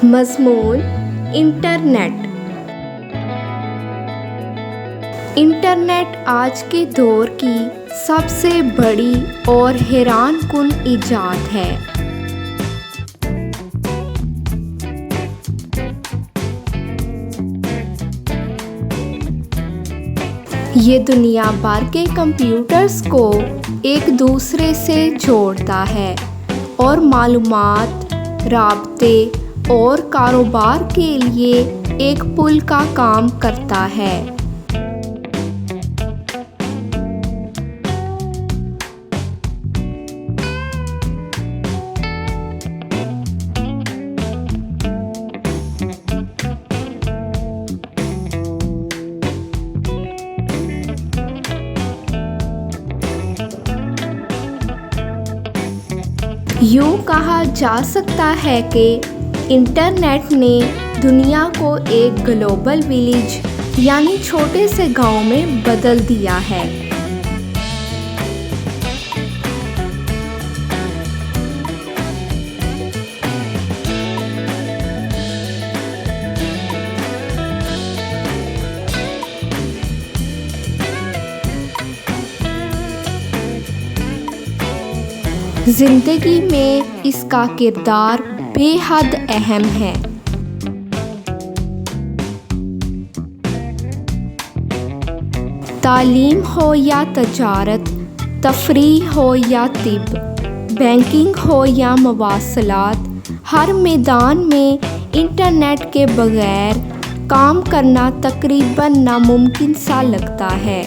مضمون internet. Internet آج کے دور کی سب سے بڑی اور حیران کن ایجاد ہے۔ یہ دنیا بھر کے کمپیوٹرز کو ایک دوسرے سے جوڑتا ہے اور معلومات، رابطے اور کاروبار کے لیے ایک پل کا کام کرتا ہے۔ یوں کہا جا سکتا ہے کہ انٹرنیٹ نے دنیا کو ایک گلوبل ولیج یعنی چھوٹے سے گاؤں میں بدل دیا ہے۔ زندگی میں اس کا کردار بے حد اہم ہے۔ تعلیم ہو یا تجارت، تفریح ہو یا طب، بینکنگ ہو یا مواصلات، ہر میدان میں انٹرنیٹ کے بغیر کام کرنا تقریباً ناممکن سا لگتا ہے۔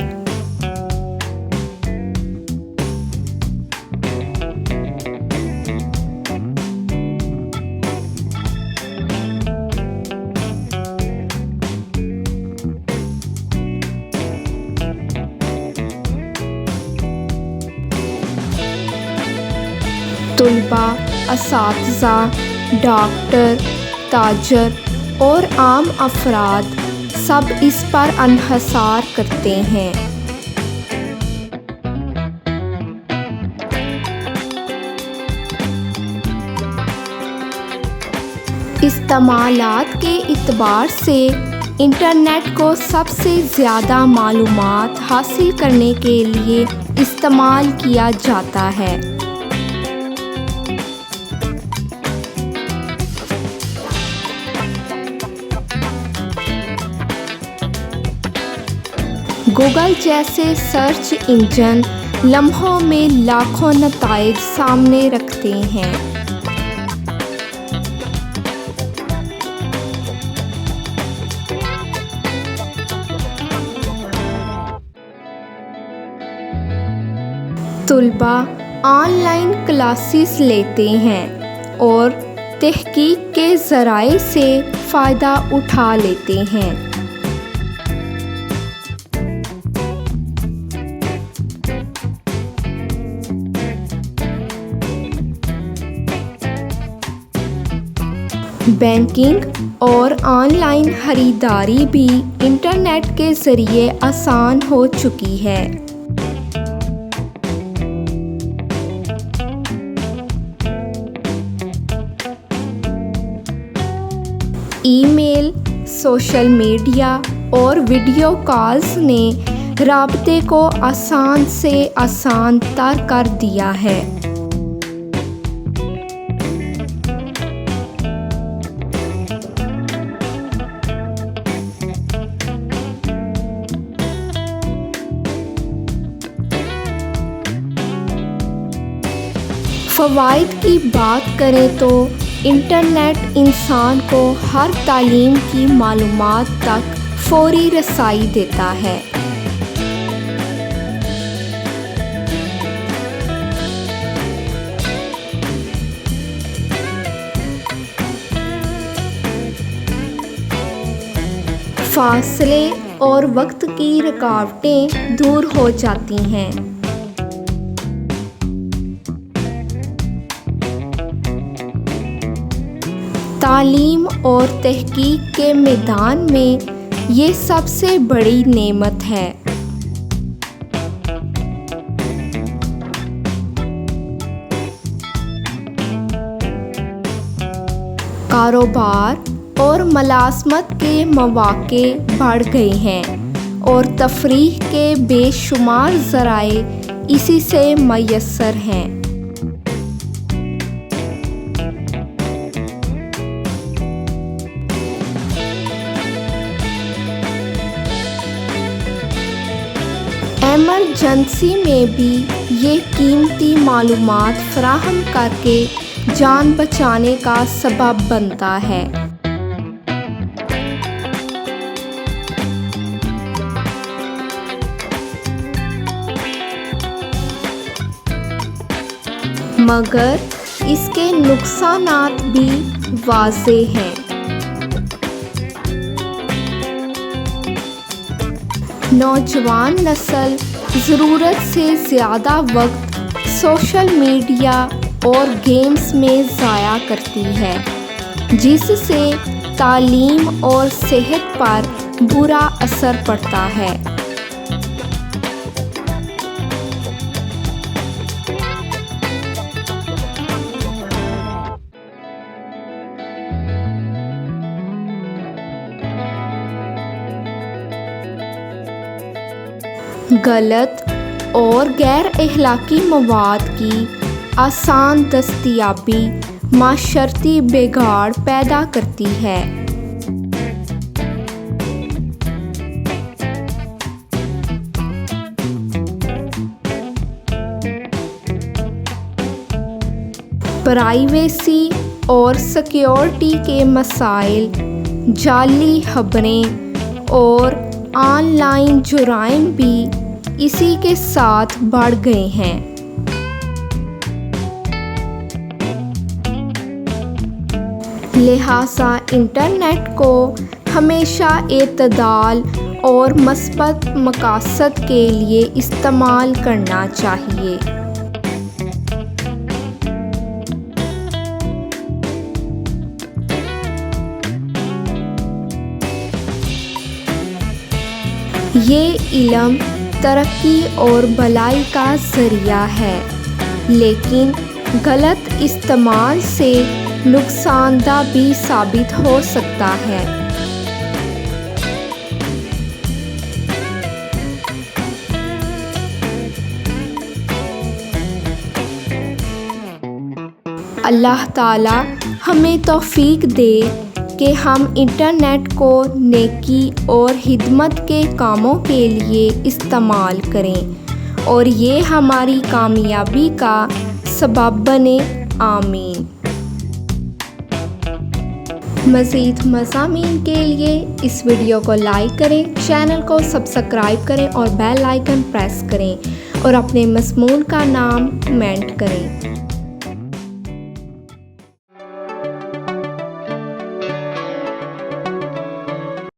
طلباء، اساتذہ، ڈاکٹر، تاجر اور عام افراد سب اس پر انحصار کرتے ہیں۔ استعمالات کے اعتبار سے انٹرنیٹ کو سب سے زیادہ معلومات حاصل کرنے کے لیے استعمال کیا جاتا ہے۔ گوگل جیسے سرچ انجن لمحوں میں لاکھوں نتائج سامنے رکھتے ہیں۔ طلباء آن لائن کلاسز لیتے ہیں اور تحقیق کے ذرائع سے فائدہ اٹھا لیتے ہیں۔ بینکنگ اور آن لائن خریداری بھی انٹرنیٹ کے ذریعے آسان ہو چکی ہے۔ ای میل، سوشل میڈیا اور ویڈیو کالز نے رابطے کو آسان سے آسان تر کر دیا ہے۔ فوائد کی بات کریں تو انٹرنیٹ انسان کو ہر تعلیم کی معلومات تک فوری رسائی دیتا ہے۔ فاصلے اور وقت کی رکاوٹیں دور ہو جاتی ہیں۔ تعلیم اور تحقیق کے میدان میں یہ سب سے بڑی نعمت ہے۔ کاروبار اور ملازمت کے مواقع بڑھ گئے ہیں اور تفریح کے بے شمار ذرائع اسی سے میسر ہیں۔ ایمرجنسی میں بھی یہ قیمتی معلومات فراہم کر کے جان بچانے کا سبب بنتا ہے۔ مگر اس کے نقصانات بھی واضح ہیں۔ نوجوان نسل ضرورت سے زیادہ وقت سوشل میڈیا اور گیمز میں ضائع کرتی ہے، جس سے تعلیم اور صحت پر برا اثر پڑتا ہے۔ غلط اور غیر اخلاقی مواد کی آسان دستیابی معاشرتی بگاڑ پیدا کرتی ہے۔ پرائیویسی اور سیکیورٹی کے مسائل، جعلی خبریں اور آن لائن جرائم بھی اسی کے ساتھ بڑھ گئے ہیں۔ لہٰذا انٹرنیٹ کو ہمیشہ اعتدال اور مثبت مقاصد کے لیے استعمال کرنا چاہیے۔ یہ علم ترقی اور بھلائی کا ذریعہ ہے، لیکن غلط استعمال سے نقصان دہ بھی ثابت ہو سکتا ہے۔ اللہ تعالی ہمیں توفیق دے کہ ہم انٹرنیٹ کو نیکی اور خدمت کے کاموں کے لیے استعمال کریں اور یہ ہماری کامیابی کا سبب بنے۔ آمین۔ مزید مضامین کے لیے اس ویڈیو کو لائک کریں، چینل کو سبسکرائب کریں اور بیل آئیکن پریس کریں اور اپنے مضمون کا نام کمنٹ کریں۔